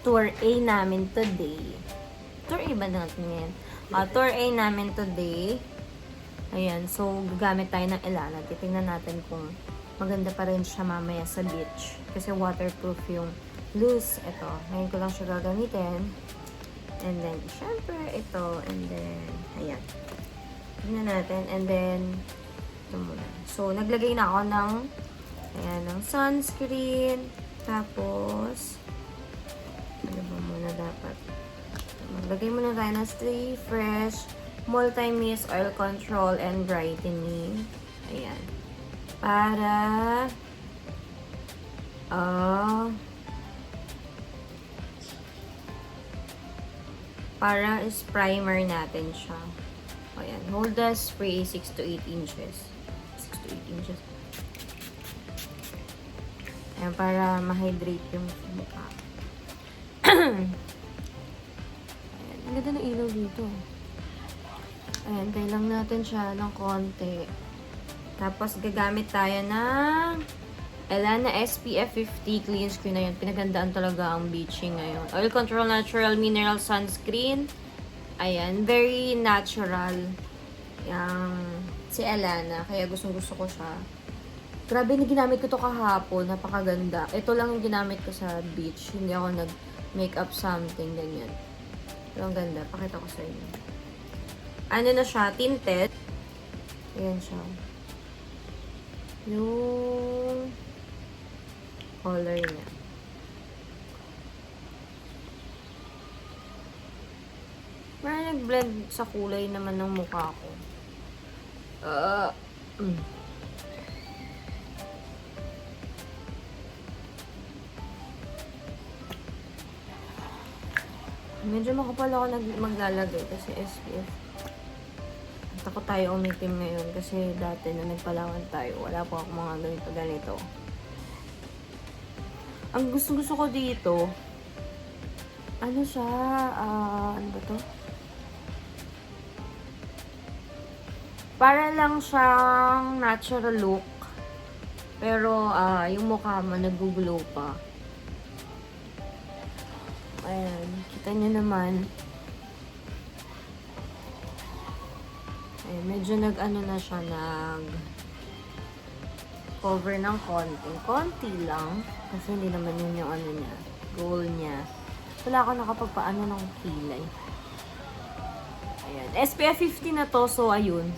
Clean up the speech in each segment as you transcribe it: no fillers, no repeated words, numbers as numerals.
tour A namin today. Tour A ba natin ngayon? Tour A namin today. Ayan, so gagamit tayo ng Elana. Titingnan natin kung maganda pa rin siya mamaya sa beach. Kasi waterproof yung loose. Ito, ngayon ko lang siya gagamitin. And then, syempre, ito. And then, ayan. Tingnan natin. And then, ito muna. So, naglagay na ako ng, ayan, ng sunscreen. Tapos, ano ba muna dapat? Maglagay muna tayo ng Stay Fresh Multi-Mist Oil Control and Brightening. Ayan. Para is primer natin siya. Ayan. Hold the spray 6 to 8 inches. 6 to 8 inches. Ayan, para ma-hydrate yung mukha. Ayan. Ang ganda ng ilaw dito. Ayan, kailang natin siya ng konti. Tapos, gagamit tayo ng Elana SPF 50 clean screen na yun. Pinagandaan talaga ang beaching ngayon. Oil Control Natural Mineral Sunscreen. Ayan, very natural. Yang si Elana. Kaya gustong-gusto ko siya. Grabe na ginamit ko to kahapon. Napakaganda. Ito lang yung ginamit ko sa beach. Hindi ako nag-makeup something, ganyan. Pero ang ganda. Pakita ko sa inyo. Ano na siya? Tinted. Ayan siya. Yung color niya. Parang nag-blend sa kulay naman ng mukha ko. Medyo makapal ako maglalagay kasi SPF. Takot tayo umitim ngayon kasi dati na nagpalawan tayo, wala po ako mga ganito. Ang gusto ko dito, ano siya, ano ba to? Para lang siyang natural look, pero yung mukha mo nag-glow pa. Ayan, kita nyo naman. Ay, medyo nag-ano na siya, nag-cover ng konti. Konti lang. Kasi hindi naman yun yung ano niya, goal niya. Wala ako nakapagpaano ng kilay. Ayan. SPF 50 na to, so ayun.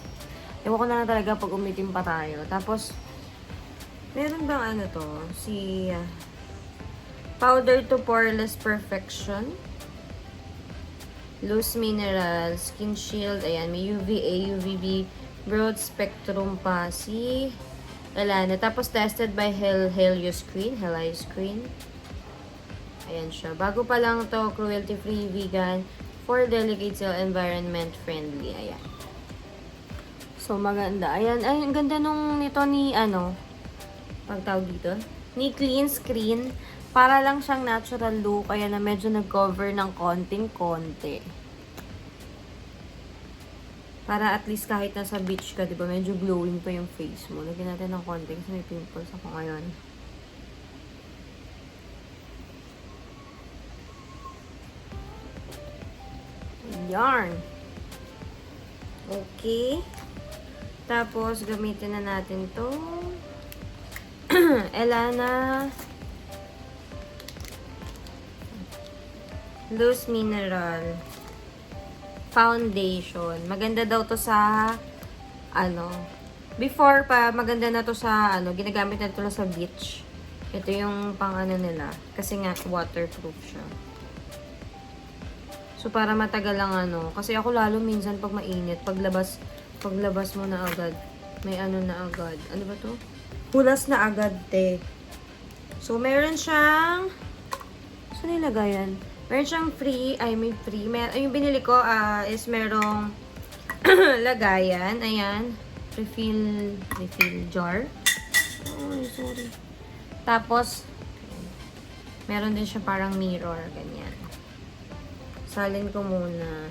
Ewan ko na lang talaga pag umitim pa tayo. Tapos, meron bang ano to? Si Powder to Poreless Perfection. Loose Mineral, Skin Shield, ayan, may UVA, UVB, Broad Spectrum pa si Elana. Tapos tested by Helio Screen. Ayan siya. Bago pa lang to, cruelty-free, vegan, for delicate cell, environment friendly. Ayan. So, maganda. Ayan, ay, ang ganda nito ni, pagtawag dito, ni Clean Screen. Para lang siyang natural look, kaya na medyo nag-cover ng konting-konti. Para at least kahit nasa beach ka, diba, medyo glowing pa yung face mo. Lagyan natin ng konting kasi may pimples ako ngayon. Yarn. Okay. Tapos, gamitin na natin to Elana Loose Mineral Foundation. Maganda daw to sa before pa maganda na to sa ginagamit na to sa beach. Ito yung pang nila kasi nga waterproof siya. So para matagal lang kasi ako lalo minsan pag mainit, paglabas mo na agad, may na agad. Ano ba to? Hulas na agad, te. So meron siyang saan nilagay yan? Meron siyang yung binili ko is merong lagayan. Ayan. Refill jar. Oh, sorry. Tapos, meron din siya parang mirror. Ganyan. Salin ko muna.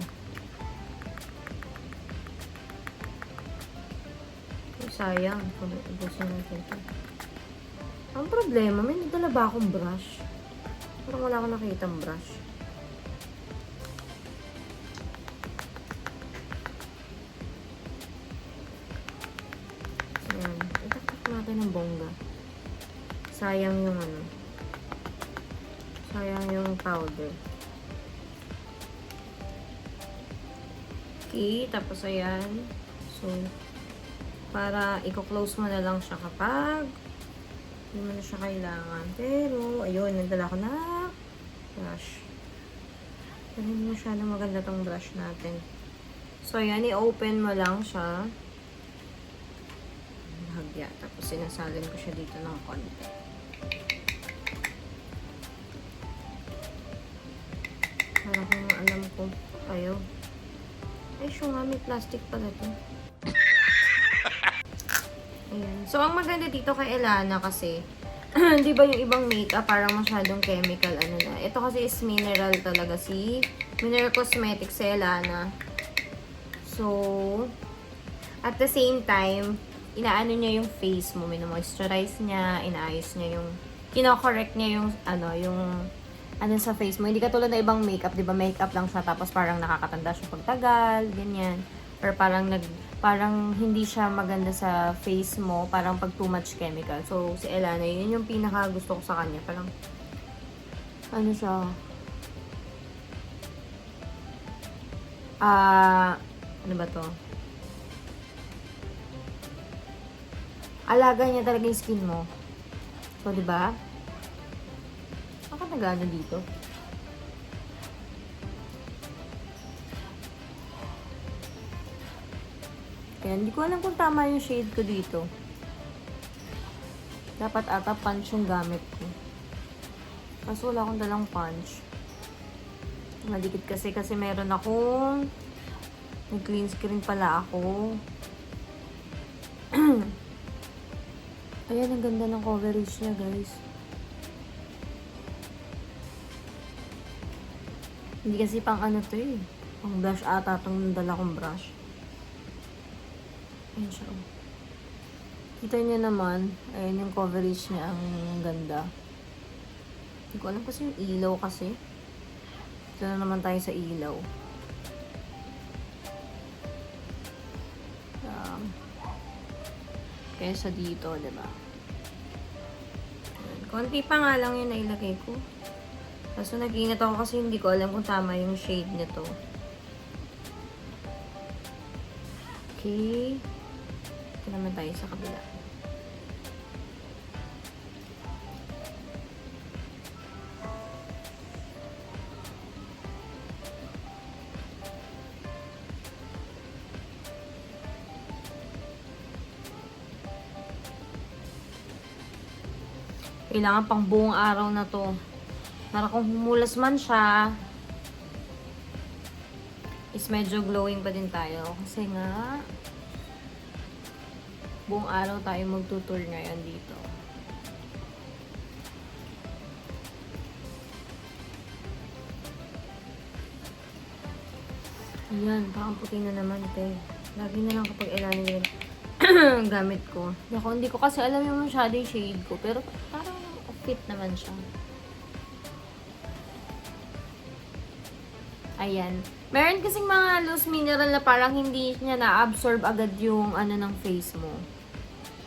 Sayang. Ubusin natin ito. Ang problema, may nagdala ba akong brush? parang wala akong nakitang brush. Ayan. Itaktak natin ng bongga. Sayang yung ano. Sayang yung powder. Okay, tapos ayan. So, para i-close mo na lang siya kapag hindi mo na siya kailangan. Pero, ayun, nagdala ko na brush. Pero hindi masyadong maganda tong brush natin. So, ayan, i-open mo lang siya. Bahagya. Tapos, sinasalin ko siya dito ng konti. Para kung alam ko kayo. Ay, siya nga, may plastic pala to. Ayan. So, ang maganda dito kay Elana kasi, di ba yung ibang makeup parang masyadong chemical, ano na. Ito kasi is mineral talaga Mineral Cosmetics si Elana. So, at the same time, inaano niya yung face mo, mino-moisturize niya, inaayos niya yung, kino-correct niya yung, ano sa face mo. Hindi katulad na ibang makeup, di ba? Makeup lang siya, tapos parang nakakatanda siya pagtagal, ganyan. Or parang hindi siya maganda sa face mo, parang pag too much chemical. So, si Elana, yun yung pinaka gusto ko sa kanya. Parang, ano siya, ano ba to? Alaga niya talaga yung skin mo. So, di ba? Baka nagana dito. Kaya hindi ko alam kung tama yung shade ko dito. Dapat ata punch yung gamit ko. Kaso wala akong dalang punch. Madikit kasi meron akong nag-clean screen pala ako. Ayan, ang ganda ng coverage niya, guys. Hindi kasi pang ano to eh. Pang blush ata itong dala kong brush. Ayan siya. Kita niyo naman, ayan yung coverage niya, ang ganda. Hindi ko alam kasi yung ilaw kasi. Ito na naman tayo sa ilaw. Kesa dito, diba? Ayan. Konti pa nga lang yung nailagay ko. Kaso nag-ingat ako kasi hindi ko alam kung tama yung shade nito. Okay. Ito naman tayo sa kabila. Kailangan pang buong araw na to. Para kung humulas man siya, is medyo glowing pa din tayo. Kasi nga, buong araw tayo magtutour ngayon dito. Ayan, parang puti na naman, te. Lagi na lang kapag ilalim yung gamit ko. Hindi ko kasi alam yung masyado yung shade ko. Pero parang fit naman siya. Ayan. Meron kasing mga loose mineral na parang hindi niya na-absorb agad yung ano ng face mo.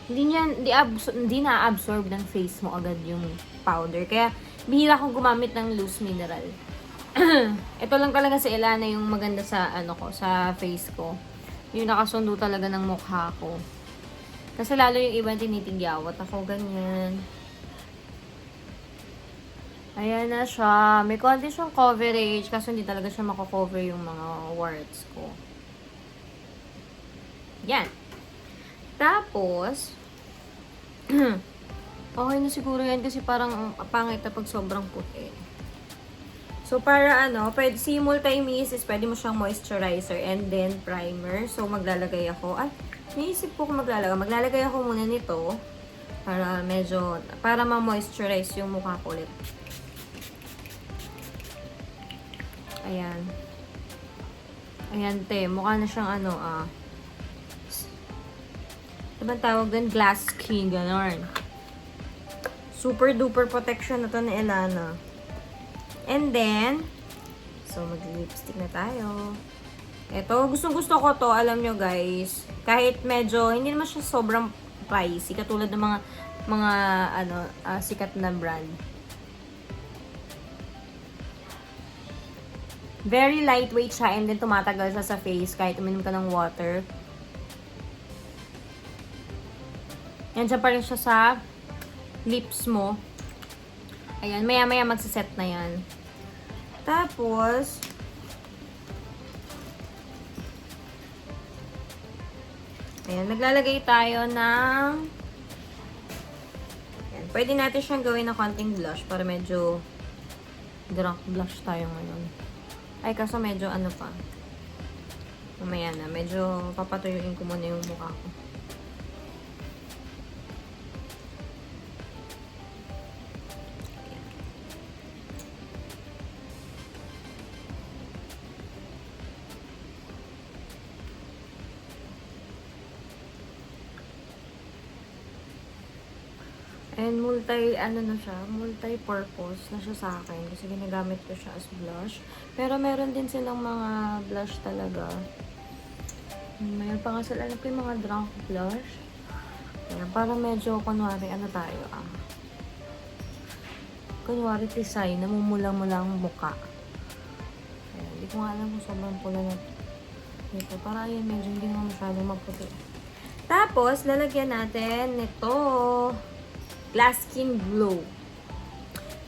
Hindi na-absorb ng face mo agad yung powder. Kaya, bihira akong gumamit ng loose mineral. Ito lang talaga si Elana yung maganda sa sa face ko. Yung nakasundo talaga ng mukha ko. Kasi lalo yung ibang tinitigyawat ako, ganyan. Ayan na siya. May konti siyang coverage kasi hindi talaga siya mako-cover yung mga warts ko. Yan. Tapos, okay na siguro yan kasi parang pangit na pag sobrang puti. So, para pwede, si Multi-Mist is pwede mo siyang moisturizer and then primer. So, maglalagay ako. Naisip ko kung maglalagay. Maglalagay ako muna nito para ma-moisturize yung mukha ko ulit. Ayan. Ayan, te. Mukha na siyang diba tawag din? Glass skin, ganon. Super duper protection na to ni Elana. And then, so mag-lipstick na tayo. Ito, gustong-gusto ko to, alam nyo guys. Kahit medyo, hindi naman siya sobrang pricey. Katulad ng mga sikat na brand. Very lightweight siya and then tumatagal siya sa face kahit uminom ka ng water. Yan, dyan pa rin siya sa lips mo. Ayan, maya-maya magsiset na yan. Tapos, ayan, naglalagay tayo ng, ayan, pwede natin siyang gawin na konting blush para medyo drunk blush tayo ngayon. Ay, kaso medyo ano pa. Mamaya na, medyo papatuyuin ko muna yung mukha ko. And multi-purpose na siya sa akin kasi ginagamit ko siya as blush. Pero meron din silang mga blush talaga. Mayroon pa nga sila, alam ko yung mga drunk blush. Ayan, para medyo, kunwari, kunwari design, namumula-mula ang muka. Ayan, hindi ko nga alam kung sobrang pula na ito. Para ayan, medyo hindi naman masyadong maputi. Tapos, lalagyan natin nito. Glass Skin Glow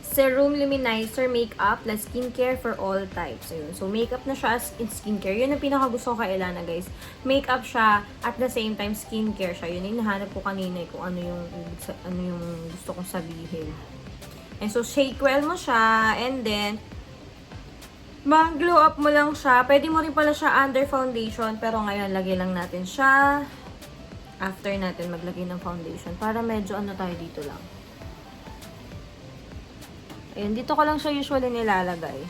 Serum Luminizer Makeup plus Skincare for all types. Ayun. So, makeup na siya as in skincare. Yun ang pinakagusto ko kay Elana, guys. Makeup siya, at the same time, skincare siya. Yun yung nahanap ko kanina kung ano yung gusto kong sabihin. And so, shake well mo siya. And then, mag-glow up mo lang siya. Pwede mo rin pala siya under foundation. Pero ngayon, lagay lang natin siya after natin maglagay ng foundation. Para medyo tayo dito lang. Ayan, dito ko lang siya usually nilalagay.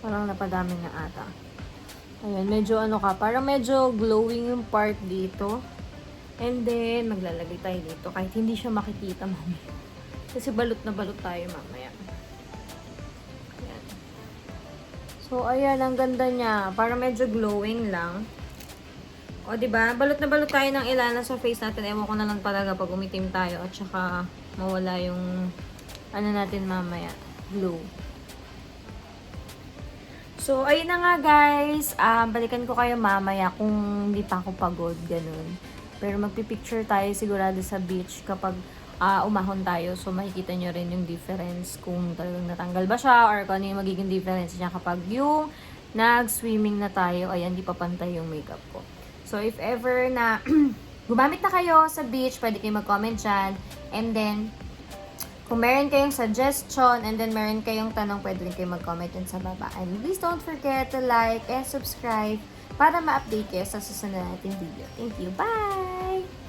Parang napadami na ata. Ayan, medyo parang medyo glowing yung part dito. And then, maglalagay tayo dito. Kahit hindi siya makikita mamaya. Kasi balot na balot tayo mamaya. Ayan. So, ayan, ang ganda niya. Parang medyo glowing lang. O, diba? Balot na balot tayo ng Elana sa face natin. Ewan ko na lang talaga pag umitim tayo. At saka, mawala yung, natin mamaya. Glow. So, ayun na nga guys. Balikan ko kayo mamaya kung hindi pa ako pagod. Ganun. Pero magpipicture tayo sigurado sa beach kapag umahon tayo. So, makikita nyo rin yung difference kung talagang natanggal ba siya or kung ano yung magiging difference niya kapag yung nag-swimming na tayo. Ayan, di pa pantay yung makeup ko. So, if ever na gumamit na kayo sa beach, pwede kayo mag-comment dyan. And then, kung meron kayong suggestion and then meron kayong tanong, pwede rin kayo mag-comment dyan sa baba. And please don't forget to like and subscribe para ma-update kayo sa susunod nating video. Thank you. Bye!